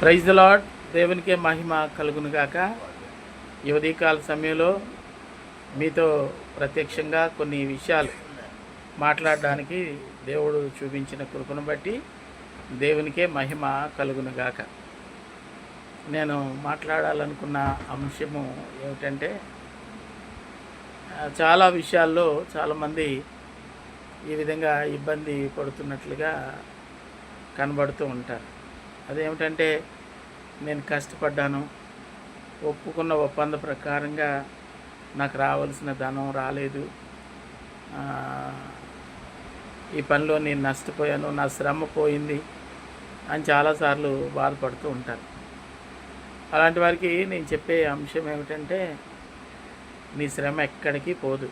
Praise the lord. దేవునికే మహిమ కలుగును గాక. ఈ ఉదయకాల సమయంలో మీతో ప్రత్యక్షంగా కొన్ని విషయాలు మాట్లాడడానికి దేవుడు చూపించిన కృపను బట్టి దేవునికే మహిమ కలుగును గాక. నేను మాట్లాడాలనుకున్న అంశము ఏమిటంటే, చాలా విషయాల్లో చాలామంది ఈ విధంగా ఇబ్బంది పడుతున్నట్లుగా కనబడుతూ ఉంటారు. అదేమిటంటే, నేను కష్టపడ్డాను, ఒప్పుకున్న ఒప్పంద ప్రకారంగా నాకు రావాల్సిన ధనం రాలేదు, ఈ పనిలో నేను నష్టపోయాను, నా శ్రమ పోయింది అని చాలాసార్లు బాధపడుతూ ఉంటారు. అలాంటి వారికి నేను చెప్పే అంశం ఏమిటంటే, నీ శ్రమ ఎక్కడికి పోదు,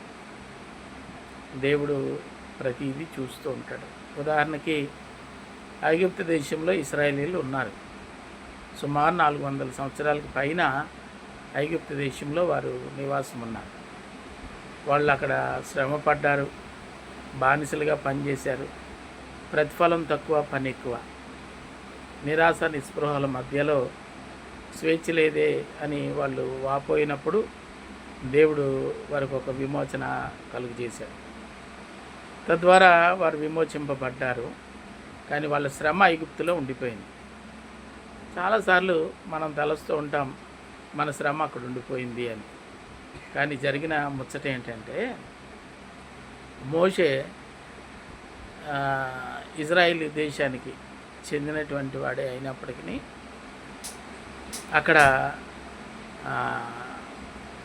దేవుడు ప్రతిదీ చూస్తూ ఉంటాడు. ఉదాహరణకి ఐగుప్తు దేశంలో ఇశ్రాయేలీలు ఉన్నారు. సుమారు 400 సంవత్సరాలకు పైన ఐగుప్తు దేశంలో వారు నివాసం ఉన్నారు. వాళ్ళు అక్కడ శ్రమ పడ్డారు, బానిసలుగా పనిచేశారు. ప్రతిఫలం తక్కువ, పని ఎక్కువ. నిరాశ నిస్పృహల మధ్యలో స్వేచ్ఛ లేదే అని వాళ్ళు వాపోయినప్పుడు దేవుడు వారికి ఒక విమోచన కలుగజేశాడు. తద్వారా వారు విమోచింపబడ్డారు. కానీ వాళ్ళ శ్రమ ఐగుప్తులో ఉండిపోయింది. చాలాసార్లు మనం తలస్తూ ఉంటాం, మన శ్రమ అక్కడ ఉండిపోయింది అని. కానీ జరిగిన ముచ్చట ఏంటంటే, మోషే ఇజ్రాయిల్ దేశానికి చెందినటువంటి వాడే అయినప్పటికీ అక్కడ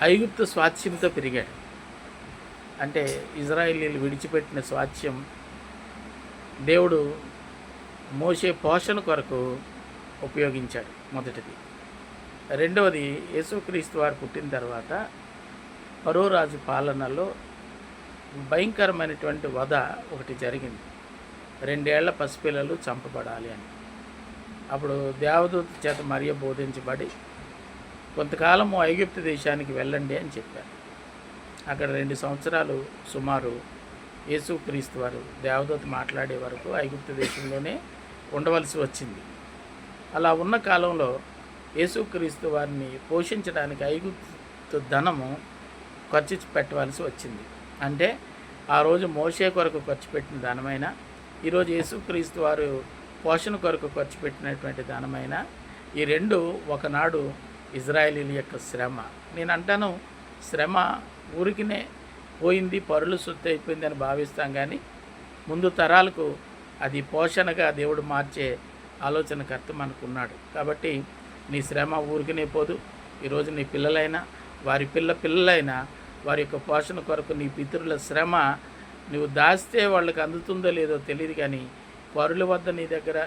ఐగుప్తు స్వాస్థ్యంతో పెరిగాడు. అంటే ఇజ్రాయిలీలు విడిచిపెట్టిన స్వాస్థ్యం దేవుడు మోషే పోషణ కొరకు ఉపయోగించాడు. మొదటిది. రెండవది, యేసుక్రీస్తు వారు పుట్టిన తర్వాత ఫరో రాజు పాలనలో భయంకరమైనటువంటి వధ ఒకటి జరిగింది. 2 ఏళ్ల పసిపిల్లలు చంపబడాలి అని. అప్పుడు దేవదూత చేత మరియ బోధించబడి కొంతకాలము ఐగుప్తు దేశానికి వెళ్ళండి అని చెప్పారు. అక్కడ 2 సంవత్సరాలు సుమారు యేసుక్రీస్తు వారు దేవదూత మాట్లాడే వరకు ఐగుప్తు దేశంలోనే ఉండవలసి వచ్చింది. అలా ఉన్న కాలంలో యేసుక్రీస్తు వారిని పోషించడానికి ఐగుప్తు ధనము ఖర్చు పెట్టవలసి వచ్చింది. అంటే ఆ రోజు మోషే కొరకు ఖర్చు పెట్టిన ధనమైన, ఈరోజు యేసుక్రీస్తు వారు పోషణ కొరకు ఖర్చు పెట్టినటువంటి ధనమైన, ఈ రెండు ఒకనాడు ఇజ్రాయేలీల యొక్క శ్రమ. నేను అంటాను, శ్రమ ఊరికినే పోయింది, పరులు సొత్తు అయిపోయిందని భావిస్తాం. కానీ ముందు తరాలకు అది పోషణగా దేవుడు మార్చే ఆలోచనకర్త మనకున్నాడు. కాబట్టి నీ శ్రమ ఊరికినే పోదు. ఈరోజు నీ పిల్లలైనా, వారి పిల్లలైనా, వారి యొక్క పోషణ కొరకు నీ పితరుల శ్రమ నువ్వు దాస్తే వాళ్ళకి అందుతుందో లేదో తెలియదు. కానీ పరుల వద్ద నీ దగ్గర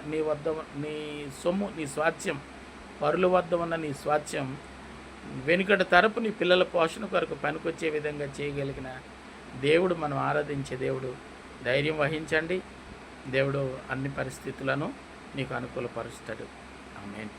నీ సొమ్ము, నీ స్వాస్థ్యం, పరుల వద్ద ఉన్న నీ స్వాస్థ్యం వెనుకటి తరపు నీ పిల్లల పోషణ కొరకు పనికొచ్చే విధంగా చేయగలిగిన దేవుడు మనం ఆరాధించే దేవుడు. ధైర్యం వహించండి. దేవుడు అన్ని పరిస్థితులను నీకు అనుకూలపరుస్తాడు. ఆమేన్.